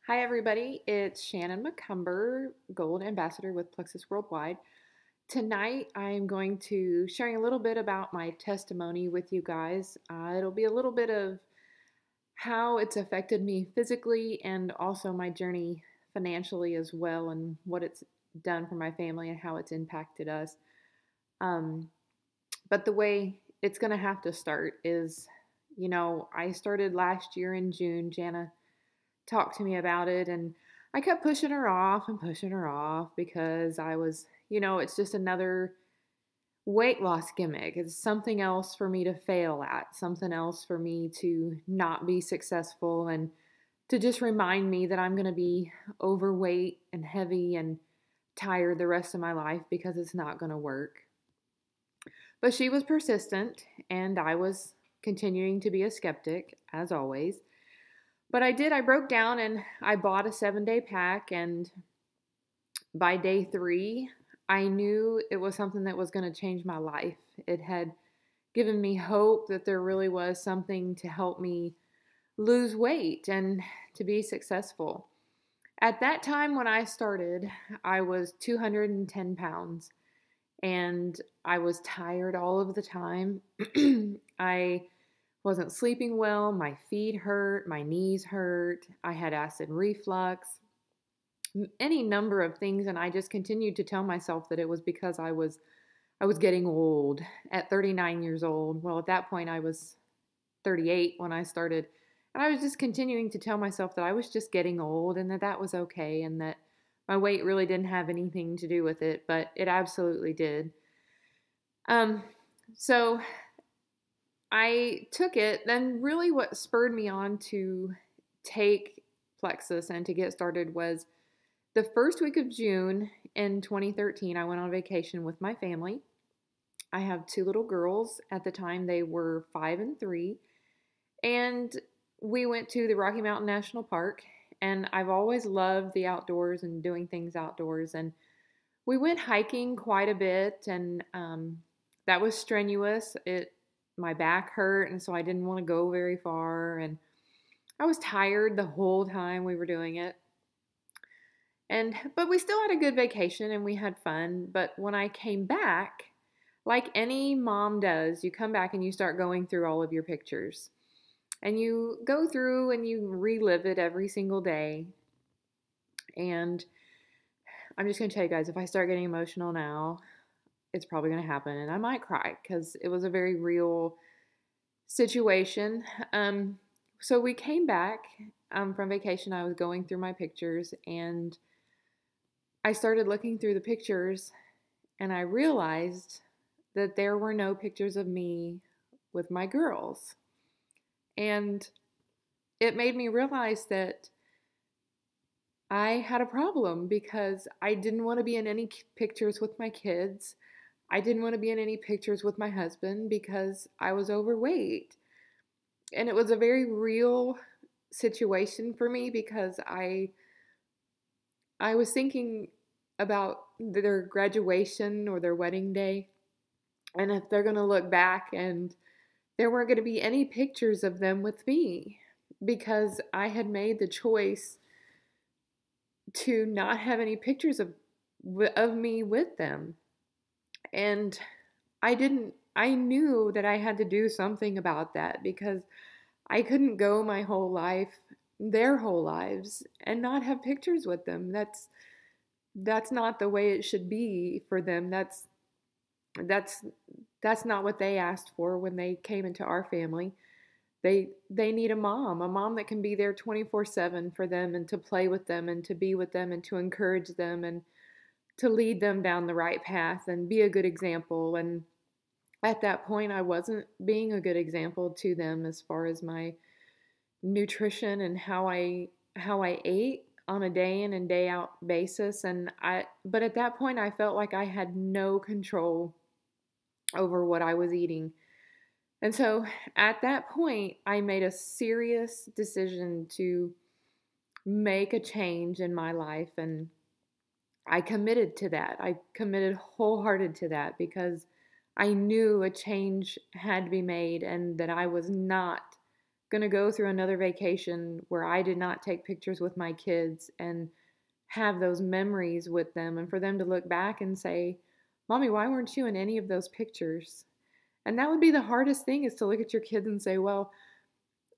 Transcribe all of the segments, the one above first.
Hi, everybody. It's Shannon McCumber, Gold Ambassador with Plexus Worldwide. Tonight, I'm going to sharing a little bit about my testimony with you guys. It'll be a little bit of how it's affected me physically and also my journey financially as well, and what it's done for my family and how it's impacted us. Um, but the way it's going to have to start is, I started last year in June. Jana talked to me about it, and I kept pushing her off and pushing her off because I was, it's just another weight loss gimmick. It's something else for me to fail at, something else for me to not be successful, and to just remind me that I'm going to be overweight and heavy and tired the rest of my life because it's not going to work. But she was persistent, and I was continuing to be a skeptic, as always. But I broke down and I bought a 7-day pack, and by day 3, I knew it was something that was going to change my life. It had given me hope that there really was something to help me lose weight and to be successful. At that time when I started, I was 210 pounds, and I was tired all of the time. I wasn't sleeping well, my feet hurt, my knees hurt, I had acid reflux, any number of things, and I just continued to tell myself that it was because I was getting old at 39 years old. Well, at that point I was 38 when I started, and I was just continuing to tell myself that I was just getting old and that that was okay, and that my weight really didn't have anything to do with it, but it absolutely did. So I took it. Then really what spurred me on to take Plexus and to get started was the first week of June in 2013. I went on vacation with my family. I have 2 little girls. At the time, they were 5 and 3. And we went to the Rocky Mountain National Park. And I've always loved the outdoors and doing things outdoors. And we went hiking quite a bit, and that was strenuous. My back hurt, and so I didn't want to go very far, and I was tired the whole time we were doing it. But we still had a good vacation and we had fun. But when I came back, like any mom does, you come back and you start going through all of your pictures. And you go through and you relive it every single day. And I'm just going to tell you guys, if I start getting emotional now, it's probably going to happen, and I might cry because it was a very real situation. So we came back from vacation. I was going through my pictures, and I started looking through the pictures, and I realized that there were no pictures of me with my girls. And it made me realize that I had a problem because I didn't want to be in any pictures with my kids. I didn't want to be in any pictures with my husband because I was overweight. And it was a very real situation for me because I was thinking about their graduation or their wedding day, and if they're going to look back and there weren't going to be any pictures of them with me because I had made the choice to not have any pictures of me with them. And I knew that I had to do something about that because I couldn't go my whole life, their whole lives, and not have pictures with them. That's not the way it should be for them. That's not what they asked for when they came into our family. They need a mom that can be there 24/7 for them, and to play with them and to be with them and to encourage them and to lead them down the right path and be a good example. And at that point, I wasn't being a good example to them as far as my nutrition and how I ate on a day in and day out basis. But at that point, I felt like I had no control over what I was eating. And so at that point, I made a serious decision to make a change in my life, and I committed to that. I committed wholehearted to that because I knew a change had to be made and that I was not going to go through another vacation where I did not take pictures with my kids and have those memories with them, and for them to look back and say, Mommy, why weren't you in any of those pictures? And that would be the hardest thing, is to look at your kids and say, well,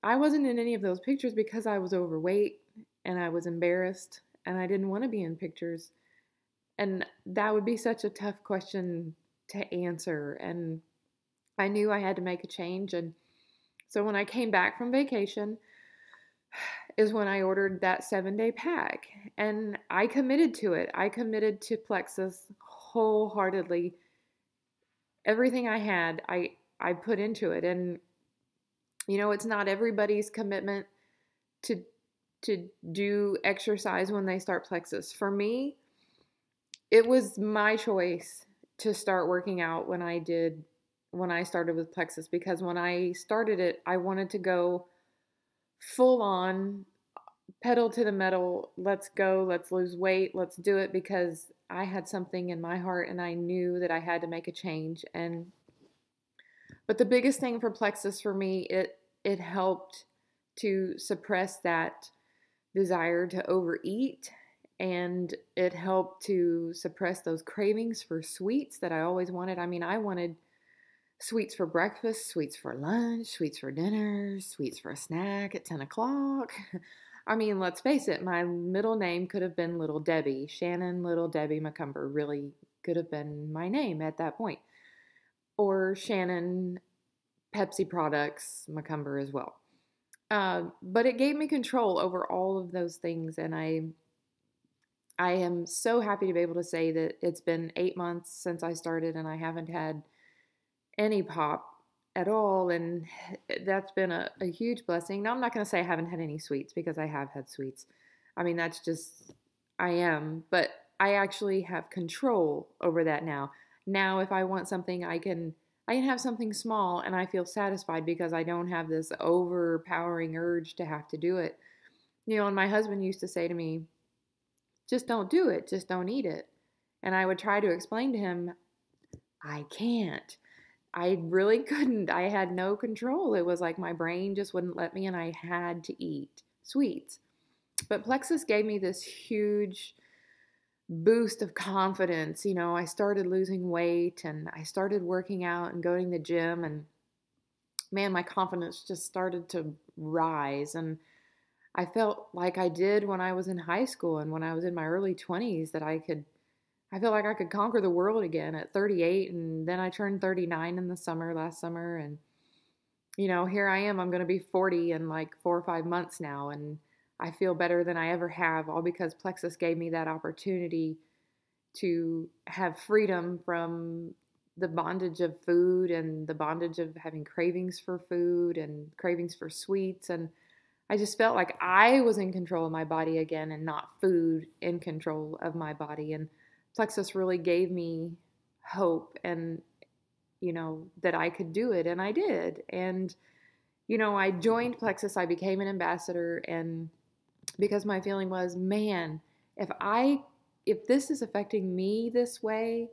I wasn't in any of those pictures because I was overweight and I was embarrassed and I didn't want to be in pictures. And that would be such a tough question to answer. And I knew I had to make a change. And so when I came back from vacation is when I ordered that 7-day pack. And I committed to it. I committed to Plexus wholeheartedly. Everything I had, I put into it. And it's not everybody's commitment to do exercise when they start Plexus. For me, it was my choice to start working out when I started with Plexus, because when I started it, I wanted to go full on, pedal to the metal. Let's go, let's lose weight, let's do it, because I had something in my heart and I knew that I had to make a change. But the biggest thing for Plexus for me, it helped to suppress that desire to overeat, and it helped to suppress those cravings for sweets that I always wanted. I mean, I wanted sweets for breakfast, sweets for lunch, sweets for dinner, sweets for a snack at 10 o'clock. I mean, let's face it, my middle name could have been Little Debbie. Shannon Little Debbie Macumber really could have been my name at that point. Or Shannon Pepsi Products Macumber as well. But it gave me control over all of those things, and I am so happy to be able to say that it's been 8 months since I started, and I haven't had any pop at all, and that's been a huge blessing. Now, I'm not going to say I haven't had any sweets, because I have had sweets. I mean, that's just, I am, but I actually have control over that now. Now, if I want something, I can have something small and I feel satisfied, because I don't have this overpowering urge to have to do it. And my husband used to say to me, just don't do it, just don't eat it. And I would try to explain to him, I can't. I really couldn't. I had no control. It was like my brain just wouldn't let me, and I had to eat sweets. But Plexus gave me this huge boost of confidence. I started losing weight and I started working out and going to the gym, and man, my confidence just started to rise. And I felt like I did when I was in high school and when I was in my early 20s, that I felt like I could conquer the world again at 38. And then I turned 39 in the last summer. And, here I am. I'm going to be 40 in like 4 or 5 months now. And I feel better than I ever have, all because Plexus gave me that opportunity to have freedom from the bondage of food and the bondage of having cravings for food and cravings for sweets. And I just felt like I was in control of my body again, and not food in control of my body. And Plexus really gave me hope, and, that I could do it. And I did. And, I joined Plexus. I became an ambassador, and because my feeling was, man, if this is affecting me this way,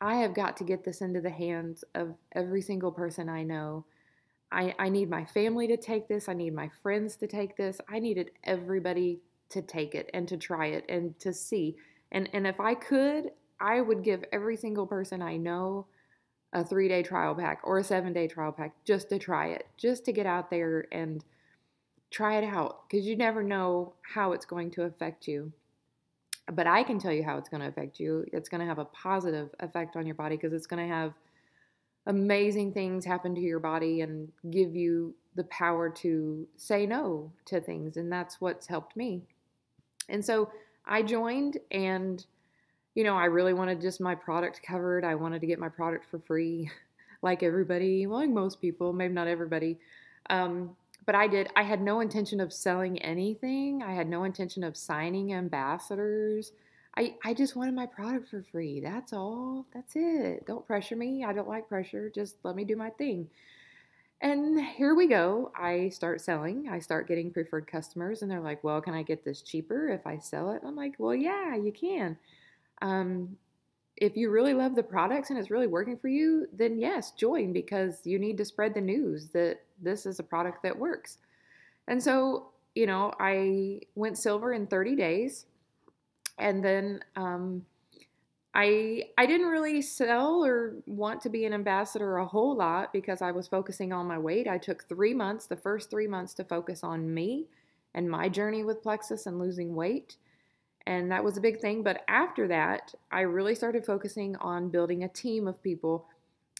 I have got to get this into the hands of every single person I know. I need my family to take this. I need my friends to take this. I needed everybody to take it and to try it and to see. And if I could, I would give every single person I know a 3-day trial pack or a 7-day trial pack, just to try it, just to get out there and try it out, because you never know how it's going to affect you. But I can tell you how it's going to affect you. It's going to have a positive effect on your body, because it's going to have amazing things happen to your body and give you the power to say no to things. And that's what's helped me. And so I joined, and, I really wanted just my product covered. I wanted to get my product for free, like everybody, well, like most people, maybe not everybody. But I did. I had no intention of selling anything. I had no intention of signing ambassadors. I just wanted my product for free. That's all. That's it. Don't pressure me. I don't like pressure. Just let me do my thing. And here we go. I start selling. I start getting preferred customers, and they're like, well, can I get this cheaper if I sell it? I'm like, well, yeah, you can. If you really love the products and it's really working for you, then yes, join, because you need to spread the news that this is a product that works. And so, you know, I went silver in 30 days. And then I didn't really sell or want to be an ambassador a whole lot because I was focusing on my weight. I took 3 months, the first 3 months, to focus on me and my journey with Plexus and losing weight. And that was a big thing. But after that, I really started focusing on building a team of people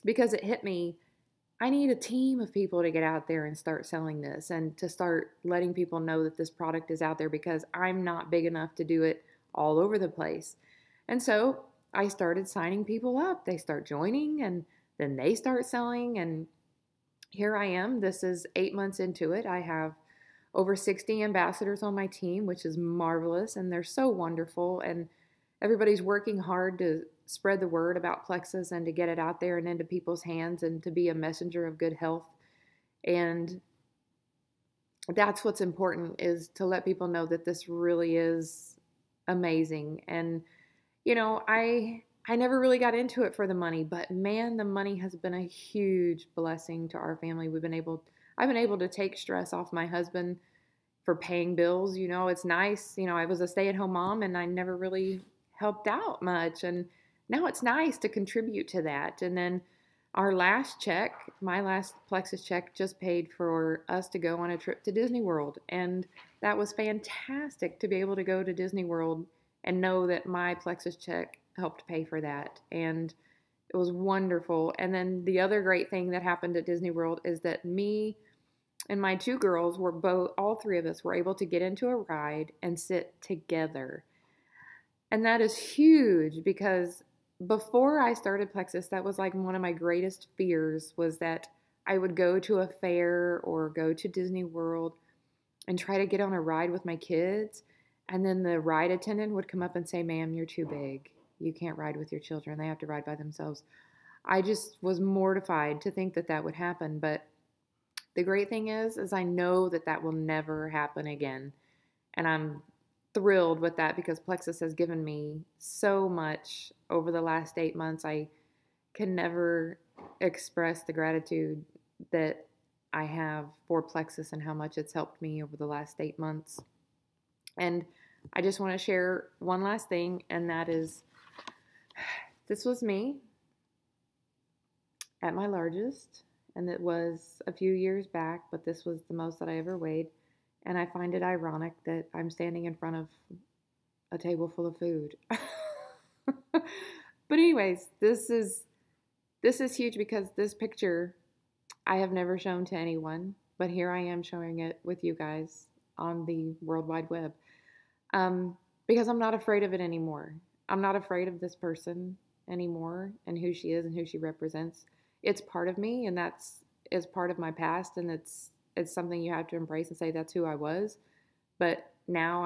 because it hit me. I need a team of people to get out there and start selling this and to start letting people know that this product is out there because I'm not big enough to do it all over the place. And so I started signing people up. They start joining and then they start selling. And here I am. This is 8 months into it. I have over 60 ambassadors on my team, which is marvelous. And they're so wonderful. And everybody's working hard to spread the word about Plexus and to get it out there and into people's hands and to be a messenger of good health. And that's what's important, is to let people know that this really is amazing. And you know, I never really got into it for the money, but man, the money has been a huge blessing to our family. I've been able to take stress off my husband for paying bills. You know, it's nice. You know, I was a stay-at-home mom and I never really helped out much, and now it's nice to contribute to that. And then our last check, my last Plexus check, just paid for us to go on a trip to Disney World, and that was fantastic to be able to go to Disney World and know that my Plexus check helped pay for that. And it was wonderful. And then the other great thing that happened at Disney World is that me and my two girls were all three of us were able to get into a ride and sit together. And that is huge because before I started Plexus, that was like one of my greatest fears, was that I would go to a fair or go to Disney World and try to get on a ride with my kids. And then the ride attendant would come up and say, "Ma'am, you're too big. You can't ride with your children. They have to ride by themselves." I just was mortified to think that that would happen. But the great thing is I know that that will never happen again. And I'm thrilled with that because Plexus has given me so much over the last 8 months. I can never express the gratitude that I have for Plexus and how much it's helped me over the last 8 months. And I just want to share one last thing, and that is, this was me at my largest, and it was a few years back, but this was the most that I ever weighed. And I find it ironic that I'm standing in front of a table full of food. But anyways, this is huge because this picture I have never shown to anyone, but here I am showing it with you guys on the World Wide Web. Because I'm not afraid of it anymore. I'm not afraid of this person anymore and who she is and who she represents. It's part of me, and is part of my past, and it's something you have to embrace and say that's who I was. But now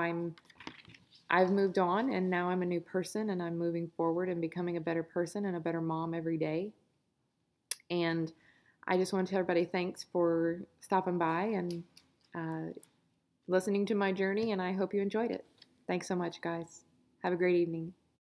I've moved on, and now I'm a new person, and I'm moving forward and becoming a better person and a better mom every day. And I just want to tell everybody thanks for stopping by and listening to my journey, and I hope you enjoyed it. Thanks so much, guys. Have a great evening.